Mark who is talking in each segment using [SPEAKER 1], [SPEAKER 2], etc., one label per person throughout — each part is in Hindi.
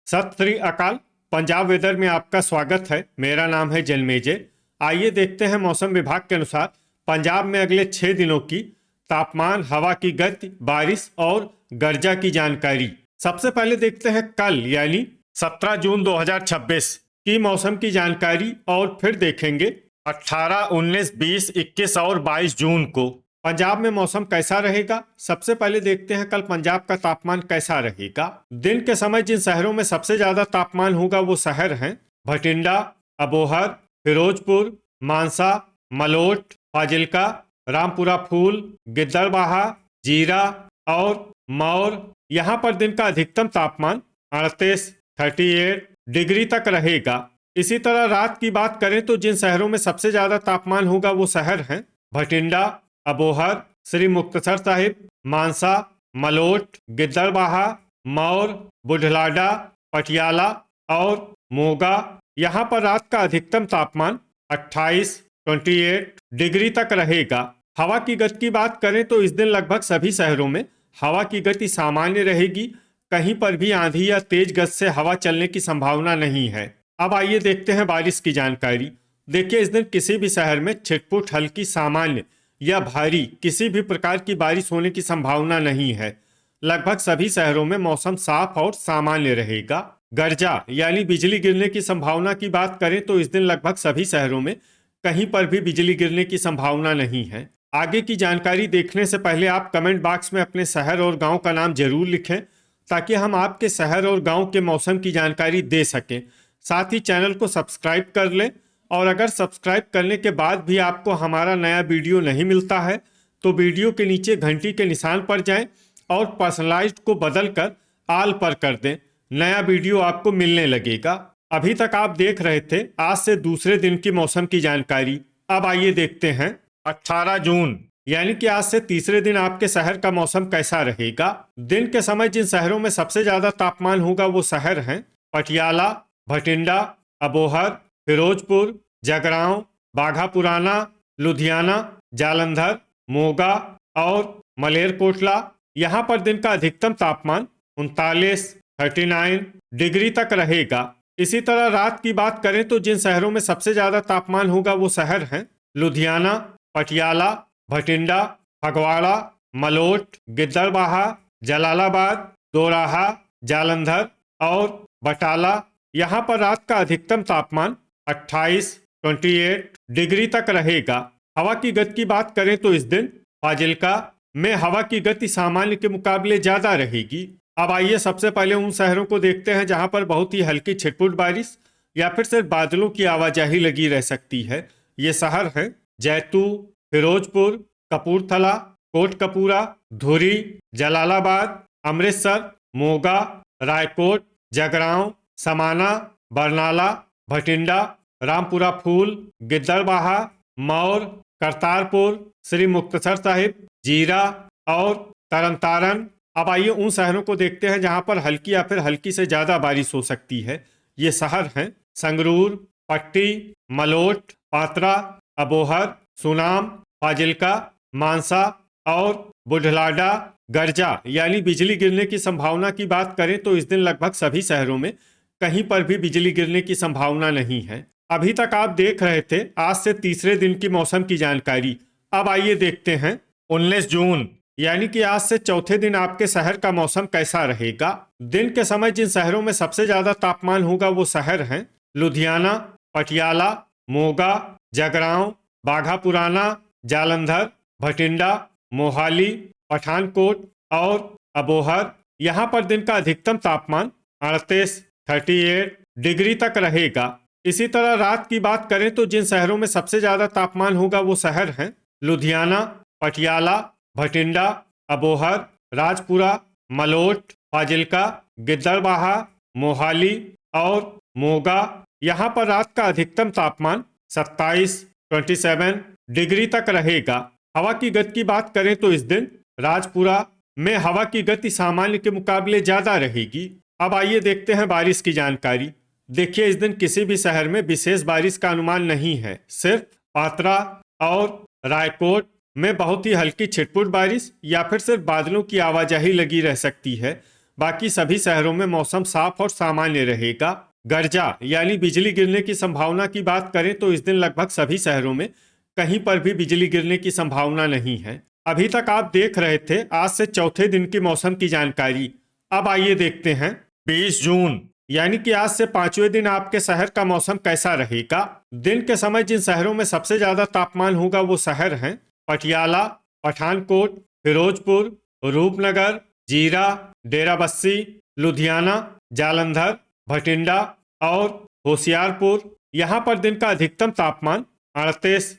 [SPEAKER 1] सत श्री अकाल। पंजाब वेदर में आपका स्वागत है। मेरा नाम है जन्मेजय। आइए देखते हैं मौसम विभाग के अनुसार पंजाब में अगले 6 दिनों की तापमान, हवा की गति, बारिश और गर्जा की जानकारी। सबसे पहले देखते हैं कल यानी 17 जून 2026 की मौसम की जानकारी और फिर देखेंगे 18, 19, 20, 21 और 22 जून को पंजाब में मौसम कैसा रहेगा। सबसे पहले देखते हैं कल पंजाब का तापमान कैसा रहेगा। दिन के समय जिन शहरों में सबसे ज्यादा तापमान होगा वो शहर हैं भटिंडा, अबोहर, फिरोजपुर, मानसा, मलोट, फाजिल्का, रामपुरा फूल, गिद्दड़बाहा, जीरा और मौर। यहाँ पर दिन का अधिकतम तापमान 38 डिग्री तक रहेगा। इसी तरह रात की बात करें तो जिन शहरों में सबसे ज्यादा तापमान होगा वो शहर हैं भटिंडा, अबोहर, श्री मुक्तसर साहिब, मानसा, मलोट, गिद्दड़बाहा, मौर, बुढ़लाडा, पटियाला और मोगा। यहाँ पर रात का अधिकतम तापमान 28 डिग्री तक रहेगा। हवा की गति की बात करें तो इस दिन लगभग सभी शहरों में हवा की गति सामान्य रहेगी। कहीं पर भी आंधी या तेज गति से हवा चलने की संभावना नहीं है। अब आइए देखते हैं बारिश की जानकारी। देखिए, इस दिन किसी भी शहर में छिटपुट, हल्की, सामान्य या भारी किसी भी प्रकार की बारिश होने की संभावना नहीं है। लगभग सभी शहरों में मौसम साफ और सामान्य रहेगा। गर्जा यानी बिजली गिरने की संभावना की बात करें तो इस दिन लगभग सभी शहरों में कहीं पर भी बिजली गिरने की संभावना नहीं है। आगे की जानकारी देखने से पहले आप कमेंट बॉक्स में अपने शहर और गांव का नाम जरूर लिखें ताकि हम आपके शहर और गांव के मौसम की जानकारी दे सकें। साथ ही चैनल को सब्सक्राइब कर लें और अगर सब्सक्राइब करने के बाद भी आपको हमारा नया वीडियो नहीं मिलता है तो वीडियो के नीचे घंटी के निशान पर जाएं और पर्सनलाइज्ड को बदलकर ऑल पर कर दें। नया वीडियो आपको मिलने लगेगा। अभी तक आप देख रहे थे आज से दूसरे दिन की मौसम की जानकारी। अब आइए देखते हैं 18 जून यानी कि आज से तीसरे दिन आपके शहर का मौसम कैसा रहेगा। दिन के समय जिन शहरों में सबसे ज्यादा तापमान होगा वो शहर हैं पटियाला, भटिंडा, अबोहर, फिरोजपुर, जगरांव, बाघा पुराना, लुधियाना, जालंधर, मोगा और मलेरकोटला। यहाँ पर दिन का अधिकतम तापमान 39 डिग्री तक रहेगा। इसी तरह रात की बात करें तो जिन शहरों में सबसे ज्यादा तापमान होगा वो शहर हैं लुधियाना, पटियाला, भटिंडा, फगवाड़ा, मलोट, गिद्दड़बाहा, जलालाबाद, दोराहा, जालंधर और बटाला। यहाँ पर रात का अधिकतम तापमान 28 डिग्री तक रहेगा। हवा की गति की बात करें तो इस दिन फाजिल्का में हवा की गति सामान्य के मुकाबले ज्यादा रहेगी। अब आइए सबसे पहले उन शहरों को देखते हैं जहां पर बहुत ही हल्की छिटपुट बारिश या फिर सिर्फ बादलों की आवाजाही लगी रह सकती है। ये शहर हैं जैतू, फिरोजपुर, कपूरथला, कोटकपूरा, धुरी, जलालाबाद, अमृतसर, मोगा, रायकोट, जगरांव, समाना, बरनाला, भटिंडा, रामपुरा फूल, गिद्दड़बाहा, मौर, करतारपुर, श्री मुक्तसर साहिब, जीरा और तरनतारन। अब आइए उन शहरों को देखते हैं जहां पर हल्की या फिर हल्की से ज्यादा बारिश हो सकती है। ये शहर हैं संगरूर, पट्टी, मलोट, पात्रा, अबोहर, सुनाम, फाजिल्का, मानसा और बुढ़लाडा। गर्जा यानी बिजली गिरने की संभावना की बात करें तो इस दिन लगभग सभी शहरों में कहीं पर भी बिजली गिरने की संभावना नहीं है। अभी तक आप देख रहे थे आज से तीसरे दिन की मौसम की जानकारी। अब आइए देखते हैं 19 जून यानी कि आज से चौथे दिन आपके शहर का मौसम कैसा रहेगा। दिन के समय जिन शहरों में सबसे ज्यादा तापमान होगा वो शहर हैं लुधियाना, पटियाला, मोगा, जगरांव, बाघा पुराना, जालंधर, भटिंडा, मोहाली, पठानकोट और अबोहर। यहाँ पर दिन का अधिकतम तापमान 38 डिग्री तक रहेगा। इसी तरह रात की बात करें तो जिन शहरों में सबसे ज्यादा तापमान होगा वो शहर हैं लुधियाना, पटियाला, भटिंडा, अबोहर, राजपुरा, मलोट, फाजिल्का, गिद्दड़बाहा, मोहाली और मोगा। यहाँ पर रात का अधिकतम तापमान 27 डिग्री तक रहेगा। हवा की गति की बात करें तो इस दिन राजपुरा में हवा की गति सामान्य के मुकाबले ज्यादा रहेगी। अब आइए देखते हैं बारिश की जानकारी। देखिए, इस दिन किसी भी शहर में विशेष बारिश का अनुमान नहीं है। सिर्फ पात्रा और रायकोट में बहुत ही हल्की छिटपुट बारिश या फिर सिर्फ बादलों की आवाजाही लगी रह सकती है। बाकी सभी शहरों में मौसम साफ और सामान्य रहेगा। गर्जा यानी बिजली गिरने की संभावना की बात करें तो इस दिन लगभग सभी शहरों में कहीं पर भी बिजली गिरने की संभावना नहीं है। अभी तक आप देख रहे थे आज से चौथे दिन की मौसम की जानकारी। अब आइए देखते हैं 20 जून यानी कि आज से पांचवें दिन आपके शहर का मौसम कैसा रहेगा। दिन के समय जिन शहरों में सबसे ज्यादा तापमान होगा वो शहर हैं पटियाला, पठानकोट, फिरोजपुर, रूपनगर, जीरा, डेराबस्सी, लुधियाना, जालंधर, भटिंडा और होशियारपुर। यहाँ पर दिन का अधिकतम तापमान 38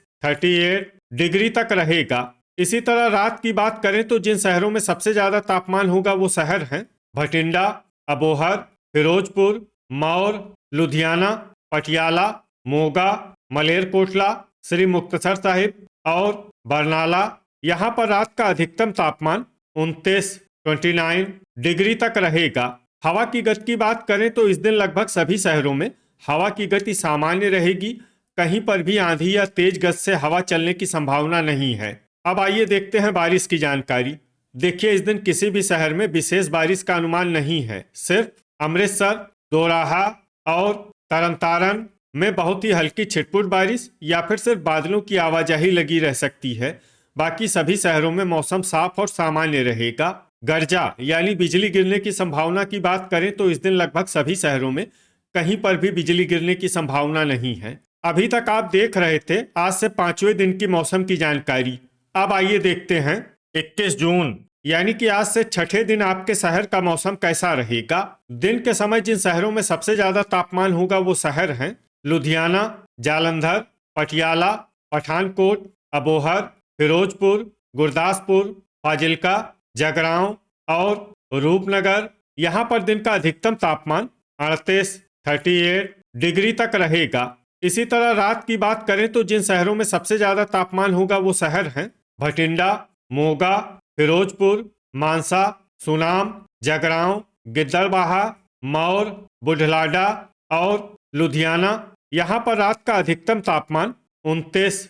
[SPEAKER 1] डिग्री तक रहेगा। इसी तरह रात की बात करें तो जिन शहरों में सबसे ज्यादा तापमान होगा वो शहर हैं भटिंडा, अबोहर, फिरोजपुर, मौर, लुधियाना, पटियाला, मोगा, मलेरकोटला, श्री मुक्तसर साहिब और बरनाला। यहाँ पर रात का अधिकतम तापमान 29 डिग्री तक रहेगा। हवा की गति की बात करें तो इस दिन लगभग सभी शहरों में हवा की गति सामान्य रहेगी। कहीं पर भी आंधी या तेज गति से हवा चलने की संभावना नहीं है। अब आइए देखते हैं बारिश की जानकारी। देखिए इस दिन किसी भी शहर में विशेष बारिश का अनुमान नहीं है। सिर्फ अमृतसर, दोराहा और तरनतारन में बहुत ही हल्की छिटपुट बारिश या फिर सिर्फ बादलों की आवाजाही लगी रह सकती है। बाकी सभी शहरों में मौसम साफ और सामान्य रहेगा। गर्जा यानी बिजली गिरने की संभावना की बात करें तो इस दिन लगभग सभी शहरों में कहीं पर भी बिजली गिरने की संभावना नहीं है। अभी तक आप देख रहे थे आज से पांचवें दिन की मौसम की जानकारी। अब आइए देखते हैं 21 जून यानी कि आज से छठे दिन आपके शहर का मौसम कैसा रहेगा। दिन के समय जिन शहरों में सबसे ज्यादा तापमान होगा वो शहर हैं लुधियाना, जालंधर, पटियाला, पठानकोट, अबोहर, फिरोजपुर, गुरदासपुर, फाजिल्का, जगरांव और रूपनगर। यहाँ पर दिन का अधिकतम तापमान 38 डिग्री तक रहेगा। इसी तरह रात की बात करें तो जिन शहरों में सबसे ज्यादा तापमान होगा वो शहर हैं भटिंडा, मोगा, फिरोजपुर, मानसा, सुनाम, जगरांव, गिद्दड़बाहा, मौर, बुढ़लाडा और लुधियाना। यहाँ पर रात का अधिकतम तापमान 29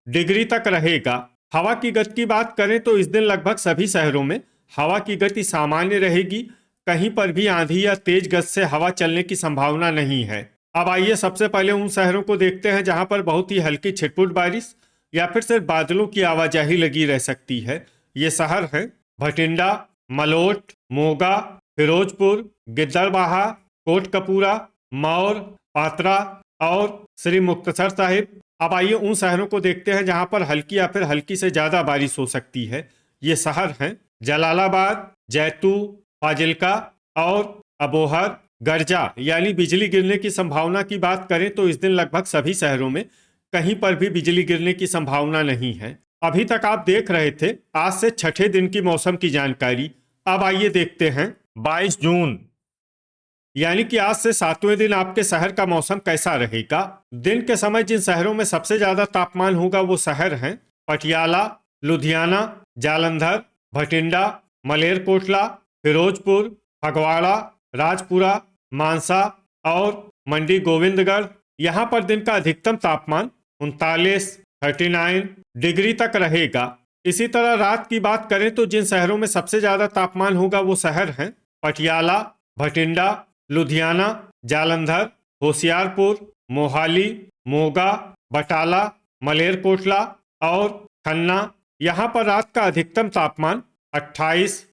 [SPEAKER 1] डिग्री तक रहेगा। हवा की गति की बात करें तो इस दिन लगभग सभी शहरों में हवा की गति सामान्य रहेगी। कहीं पर भी आंधी या तेज गति से हवा चलने की संभावना नहीं है। अब आइए सबसे पहले उन शहरों को देखते हैं जहां पर बहुत ही हल्की छिटपुट बारिश या फिर सिर्फ बादलों की आवाजाही लगी रह सकती है। ये शहर हैं भटिंडा, मलोट, मोगा, फिरोजपुर, गिद्दड़बाहा, कोटकपूरा, मौर, पात्रा और श्री मुक्तसर साहिब। अब आइए उन शहरों को देखते हैं जहां पर हल्की या फिर हल्की से ज्यादा बारिश हो सकती है। ये शहर हैं जलालाबाद, जैतू, फाजिल्का और अबोहर। गर्जा यानी बिजली गिरने की संभावना की बात करें तो इस दिन लगभग सभी शहरों में कहीं पर भी बिजली गिरने की संभावना नहीं है। अभी तक आप देख रहे थे आज से छठे दिन की मौसम की जानकारी। अब आइए देखते हैं 22 जून यानी कि आज से सातवें दिन आपके शहर का मौसम कैसा रहेगा। दिन के समय जिन शहरों में सबसे ज्यादा तापमान होगा वो शहर हैं पटियाला, लुधियाना, जालंधर, भटिंडा, मलेरकोटला, फिरोजपुर, फगवाड़ा, राजपुरा, मानसा और मंडी गोविंदगढ़। यहाँ पर दिन का अधिकतम तापमान 39 डिग्री तक रहेगा। इसी तरह रात की बात करें तो जिन शहरों में सबसे ज्यादा तापमान होगा वो शहर हैं पटियाला, भटिंडा, लुधियाना, जालंधर, होशियारपुर, मोहाली, मोगा, बटाला, मलेरकोटला और खन्ना। यहाँ पर रात का अधिकतम तापमान 28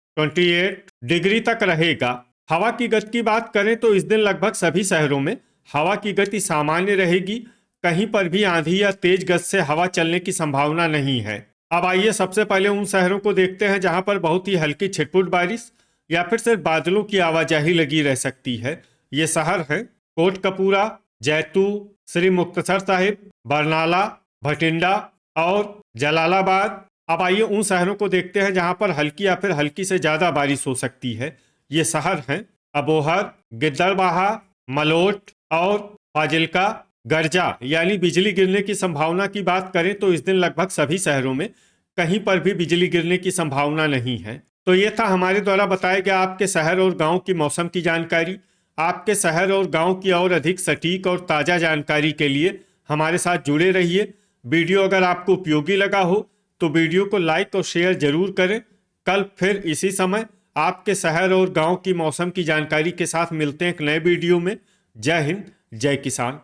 [SPEAKER 1] डिग्री तक रहेगा। हवा की गति की बात करें तो इस दिन लगभग सभी शहरों में हवा की गति सामान्य रहेगी। कहीं पर भी आंधी या तेज गति से हवा चलने की संभावना नहीं है। अब आइए सबसे पहले उन शहरों को देखते हैं जहां पर बहुत ही हल्की छिटपुट बारिश या फिर सिर्फ बादलों की आवाजाही लगी रह सकती है। ये शहर हैं कोटकपूरा, जैतू, श्री मुक्तसर साहिब, बरनाला, भटिंडा और जलालाबाद। अब आइए उन शहरों को देखते हैं जहां पर हल्की या फिर हल्की से ज्यादा बारिश हो सकती है। ये शहर हैं अबोहर, गिद्दड़बाहा, मलोट और फाजिल्का। गर्जा यानी बिजली गिरने की संभावना की बात करें तो इस दिन लगभग सभी शहरों में कहीं पर भी बिजली गिरने की संभावना नहीं है। तो ये था हमारे द्वारा बताया गया आपके शहर और गांव की मौसम की जानकारी। आपके शहर और गांव की और अधिक सटीक और ताज़ा जानकारी के लिए हमारे साथ जुड़े रहिए। वीडियो अगर आपको उपयोगी लगा हो तो वीडियो को लाइक और शेयर जरूर करें। कल फिर इसी समय आपके शहर और गांव की मौसम की जानकारी के साथ मिलते हैं एक नए वीडियो में। जय हिंद, जय किसान।